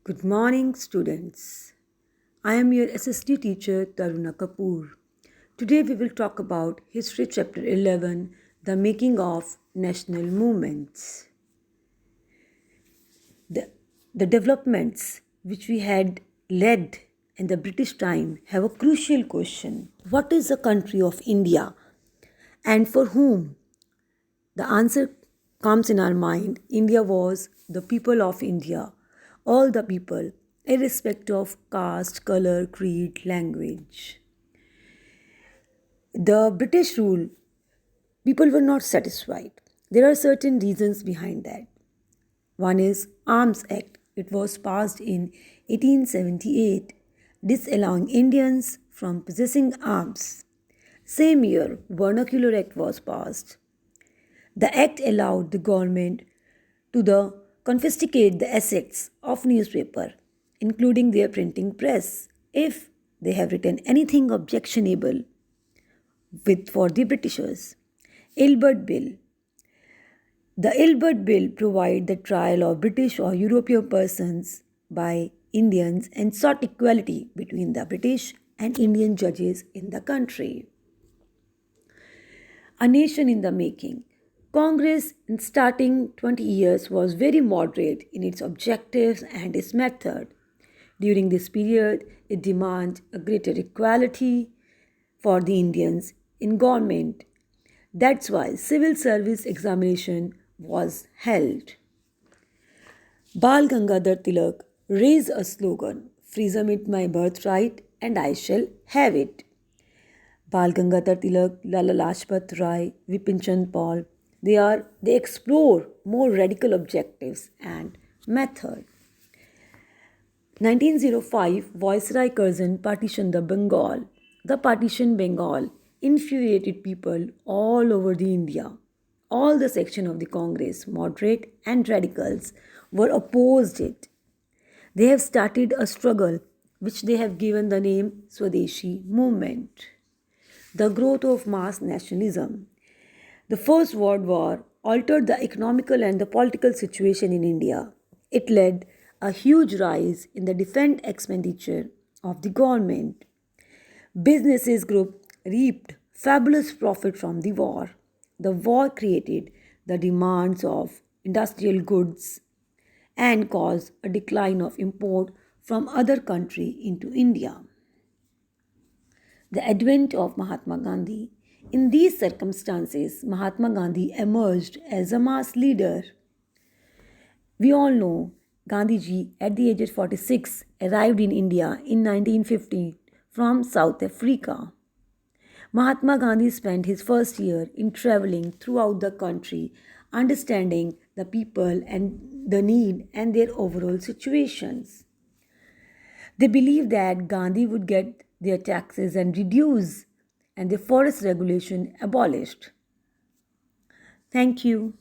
Good morning, students. I am your SST teacher Taruna Kapoor. Today we will talk about History Chapter 11, The Making of National Movements. The, the developments which we had led in the British time have a crucial question. What is the country of India and for whom? The answer comes in our mind. India was the people of India, all the people, irrespective of caste, color, creed, language. The British rule, people were not satisfied. There are certain reasons behind that. One is Arms Act. It was passed in 1878, disallowing Indians from possessing arms. Same year, Vernacular Act was passed. The act allowed the government to confiscate the assets of newspaper, including their printing press, if they have written anything objectionable for the Britishers. Ilbert Bill. The Ilbert Bill provided the trial of British or European persons by Indians and sought equality between the British and Indian judges in the country. A nation in the making. Congress in starting 20 years was very moderate in its objectives and its method. During this period, it demanded a greater equality for the Indians in government. That's why civil service examination was held. Bal Gangadhar Tilak raised a slogan, "Freedom is my birthright and I shall have it." Bal Gangadhar Tilak, Lala Lajpat Rai, Vipin Chand Paul, they explore more radical objectives and method. 1905, Viceroy Curzon partitioned the Bengal. The partition Bengal infuriated people all over the India. All the section of the Congress, moderate and radicals, were opposed it. They have started a struggle which they have given the name Swadeshi movement. The growth of mass nationalism. The First World War altered the economical and the political situation in India. It led a huge rise in the defense expenditure of the government. Businesses group reaped fabulous profit from the war. The war created the demands of industrial goods and caused a decline of import from other countries into India. The advent of Mahatma Gandhi. In these circumstances, Mahatma Gandhi emerged as a mass leader. We all know Gandhiji, at the age of 46, arrived in India in 1950 from South Africa. Mahatma Gandhi spent his first year in traveling throughout the country, understanding the people and the need and their overall situations. They believed that Gandhi would get their taxes and reduce and the forest regulation abolished. Thank you.